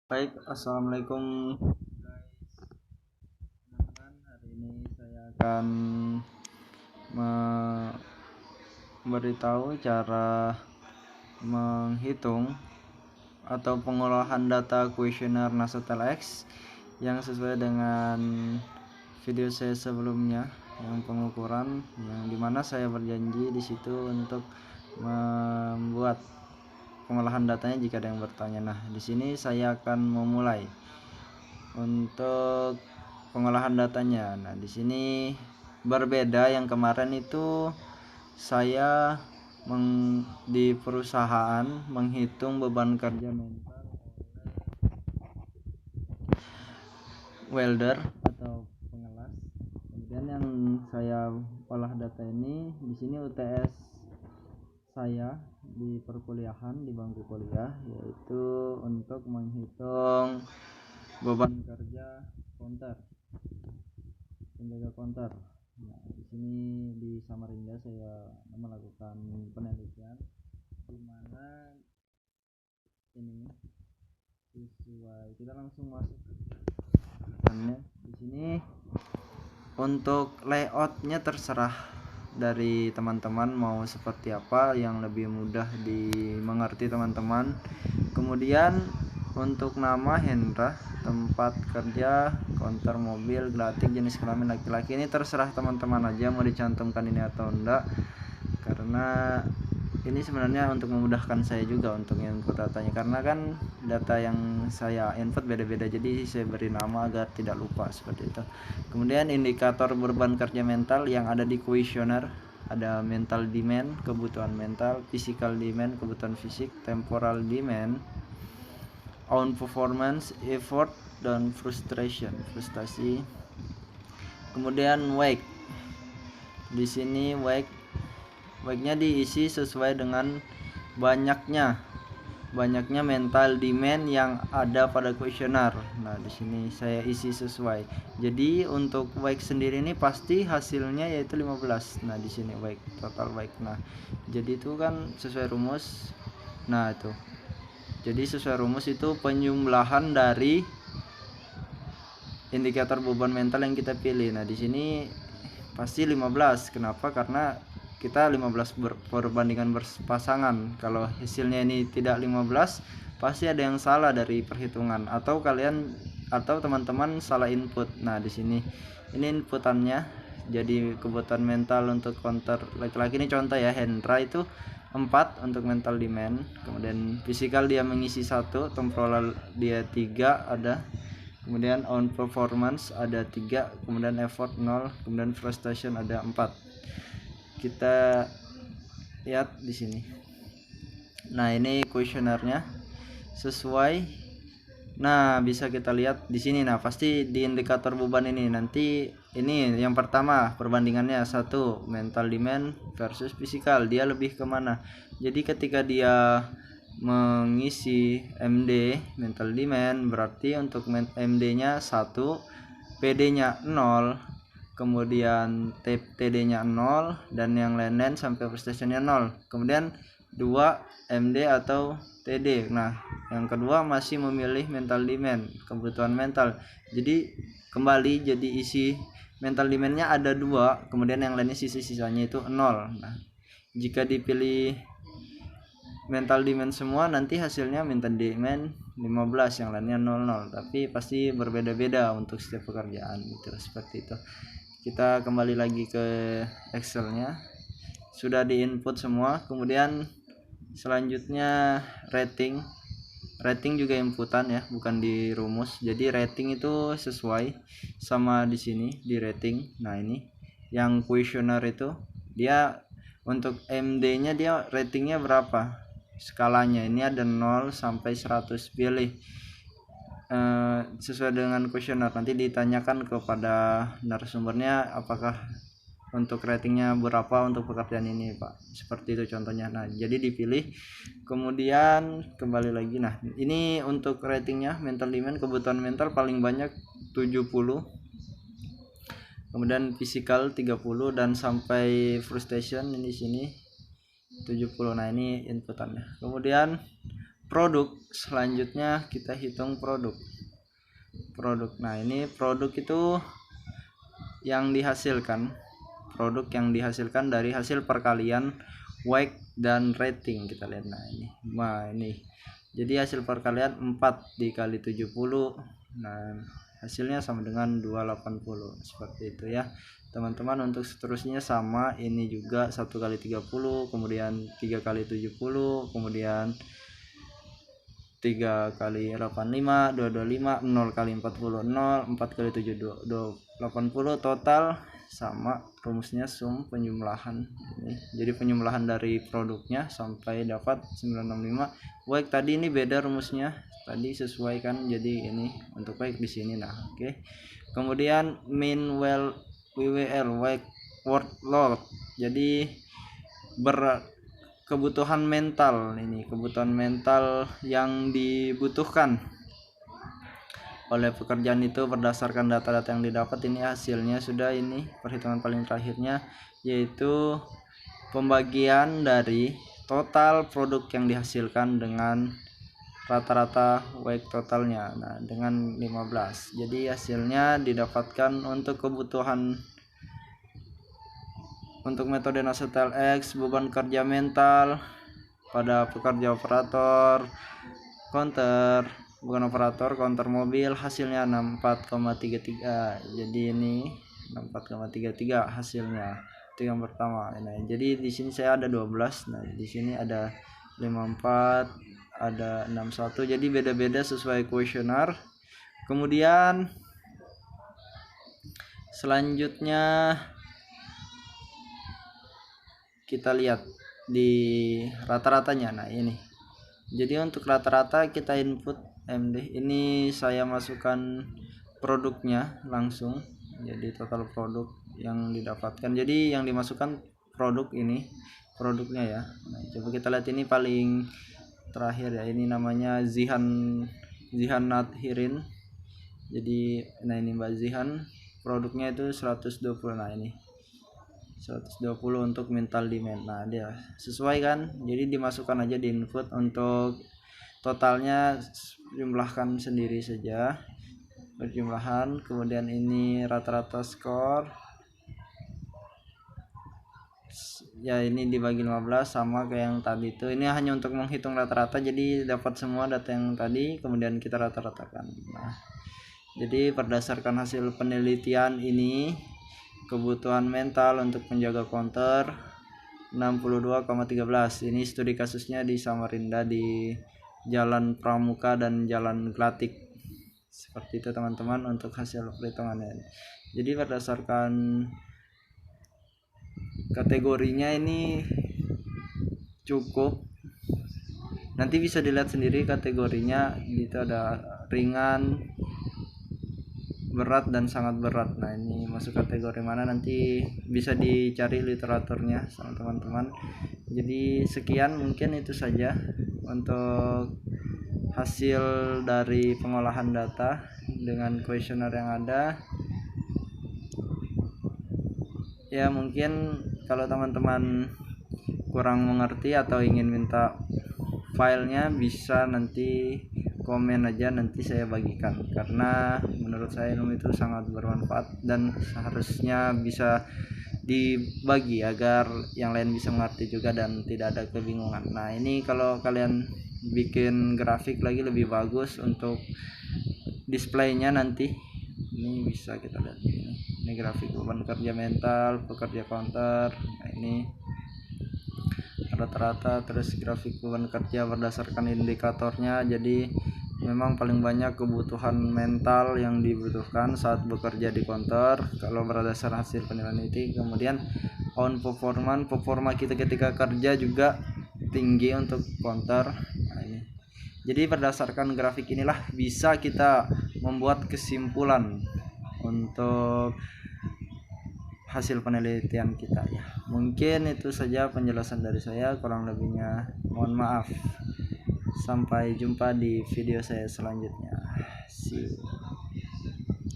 Baik, assalamualaikum guys, teman-teman. Hari ini saya akan memberitahu cara menghitung atau pengolahan data kuesioner NASA-TLX yang sesuai dengan video saya sebelumnya, yang pengukuran, yang dimana saya berjanji di situ untuk membuat pengolahan datanya jika ada yang bertanya. Nah, di sini saya akan memulai untuk pengolahan datanya. Nah, di sini berbeda, yang kemarin itu saya di perusahaan menghitung beban kerja mental welder atau pengelas. Kemudian yang saya olah data ini di sini UTS saya di perkuliahan, di bangku kuliah, yaitu untuk menghitung beban kerja konter, penjaga konter. Nah, di sini di Samarinda saya melakukan penelitian di mana ini sesuai. Kita langsung masuk ke di sini. Untuk layoutnya terserah dari teman-teman mau seperti apa yang lebih mudah dimengerti teman-teman. Kemudian untuk nama Hendra, tempat kerja, konter mobil, glatik, jenis kelamin laki-laki, ini terserah teman-teman aja mau dicantumkan ini atau enggak, karena ini sebenarnya untuk memudahkan saya juga untuk input datanya, karena kan data yang saya input beda-beda, jadi saya beri nama agar tidak lupa seperti itu. Kemudian indikator beban kerja mental yang ada di kuesioner ada mental demand, kebutuhan mental, physical demand, kebutuhan fisik, temporal demand, on performance, effort, dan frustasi. Kemudian wake, di sini wake-nya diisi sesuai dengan banyaknya mental demand yang ada pada kuesioner. Nah, di sini saya isi sesuai. Jadi untuk wake sendiri ini pasti hasilnya yaitu 15. Nah, di sini wake, total wake. Nah, jadi itu kan sesuai rumus. Nah, itu. Jadi sesuai rumus itu penjumlahan dari indikator beban mental yang kita pilih. Nah, di sini pasti 15. Kenapa? Karena kita 15 perbandingan berpasangan. Kalau hasilnya ini tidak 15, pasti ada yang salah dari perhitungan, atau teman-teman salah input. Nah, di sini ini inputannya. Jadi kebutuhan mental untuk konter laki-laki ini contoh ya, Hendra itu 4 untuk mental demand. Kemudian fisikal dia mengisi 1, temporal dia 3 ada. Kemudian on performance ada 3, kemudian effort 0, kemudian frustration ada 4. Kita lihat di sini. Nah, ini kuesionernya sesuai. Nah, bisa kita lihat di sini. Nah, pasti di indikator beban ini nanti ini yang pertama perbandingannya 1 mental demand versus fisikal, dia lebih kemana. Jadi ketika dia mengisi MD mental demand, berarti untuk MD-nya 1, PD-nya 0, kemudian TD-nya 0, dan yang lain-lain sampai prestasinya 0. Kemudian 2 MD atau TD. Nah, yang kedua masih memilih mental demand, kebutuhan mental. Jadi kembali jadi isi mental demandnya ada 2, kemudian yang lainnya sisanya itu 0. Nah, jika dipilih mental demand semua, nanti hasilnya mental demand 15, yang lainnya 00, tapi pasti berbeda-beda untuk setiap pekerjaan gitu, seperti itu. Kita kembali lagi ke Excelnya, sudah diinput semua. Kemudian selanjutnya rating juga inputan ya, bukan di rumus. Jadi rating itu sesuai sama di sini di rating. Nah, ini yang kuesioner itu dia untuk MD-nya dia ratingnya berapa, skalanya ini ada 0 sampai 100. Pilih sesuai dengan kuesioner. Nanti ditanyakan kepada narasumbernya apakah untuk ratingnya berapa untuk pekerjaan ini, Pak, seperti itu contohnya. Nah, jadi dipilih. Kemudian kembali lagi. Nah, ini untuk ratingnya mental demand, kebutuhan mental paling banyak 70, kemudian physical 30, dan sampai frustration ini sini 70. Nah, ini inputannya. Kemudian produk. Selanjutnya kita hitung produk. Nah ini produk itu yang dihasilkan, produk yang dihasilkan dari hasil perkalian weight dan rating. Kita lihat, nah ini jadi hasil perkalian 4 dikali 70, nah hasilnya sama dengan 280, seperti itu ya teman-teman. Untuk seterusnya sama, ini juga 1 kali 30, kemudian 3 kali 70, kemudian 3 kali 85, 225, 0 kali 40, 0, 4 kali 7, 80, total sama. Rumusnya sum penjumlahan ini. Jadi penjumlahan dari produknya sampai dapat 965. Baik, tadi ini beda rumusnya, tadi sesuaikan, jadi ini untuk baik di sini. Nah, oke. Kemudian mean WWL weight workload. Jadi kebutuhan mental, ini kebutuhan mental yang dibutuhkan oleh pekerjaan itu berdasarkan data-data yang didapat. Ini hasilnya sudah, ini perhitungan paling terakhirnya, yaitu pembagian dari total produk yang dihasilkan dengan rata-rata weight totalnya, nah dengan 15. Jadi hasilnya didapatkan untuk kebutuhan untuk metode Novotel X, beban kerja mental pada pekerja operator counter, bukan operator counter mobil, hasilnya 64,33. jadi ini 64,33 hasilnya. Itu yang pertama. Nah, jadi di sini saya ada 12. Nah, di sini ada 54, ada 61. Jadi beda-beda sesuai kuesioner. Kemudian selanjutnya kita lihat di rata-ratanya. Nah, ini. Jadi untuk rata-rata kita input MD. Ini saya masukkan produknya langsung. Jadi total produk yang didapatkan. Jadi yang dimasukkan produk ini, produknya ya. Nah, coba kita lihat ini paling terakhir ya. Ini namanya Zihan Nadhirin. Jadi nah ini Mbak Zihan, produknya itu 120. Nah, ini 120 untuk mental demand. Nah, dia sesuai kan, jadi dimasukkan aja di input. Untuk totalnya jumlahkan sendiri saja, berjumlahan. Kemudian ini rata-rata skor ya, ini dibagi 15 sama kayak yang tadi itu. Ini hanya untuk menghitung rata-rata, jadi dapat semua data yang tadi kemudian kita rata-ratakan. Nah, jadi berdasarkan hasil penelitian ini, kebutuhan mental untuk menjaga counter 62,13. Ini studi kasusnya di Samarinda, di Jalan Pramuka dan Jalan Glatik. Seperti itu teman-teman untuk hasil perhitungannya. Jadi berdasarkan kategorinya ini cukup. Nanti bisa dilihat sendiri kategorinya, itu ada ringan, berat, dan sangat berat. Nah, ini masuk kategori mana nanti bisa dicari literaturnya sama teman-teman. Jadi sekian, mungkin itu saja untuk hasil dari pengolahan data dengan kuesioner yang ada ya. Mungkin kalau teman-teman kurang mengerti atau ingin minta filenya, bisa nanti komen aja, nanti saya bagikan, karena menurut saya ilmu itu sangat bermanfaat dan seharusnya bisa dibagi agar yang lain bisa mengerti juga dan tidak ada kebingungan. Nah, ini kalau kalian bikin grafik lagi lebih bagus untuk displaynya nanti, ini bisa kita lihat. Ini grafik beban kerja mental, pekerja counter. Nah, ini rata-rata, terus grafik beban kerja berdasarkan indikatornya. Jadi memang paling banyak kebutuhan mental yang dibutuhkan saat bekerja di counter kalau berdasarkan hasil penilaian itu. Kemudian on performa kita ketika kerja juga tinggi untuk counter. Nah, ini jadi berdasarkan grafik inilah bisa kita membuat kesimpulan untuk hasil penelitian kita ya. Mungkin itu saja penjelasan dari saya, kurang lebihnya mohon maaf. Sampai jumpa di video saya selanjutnya. See you.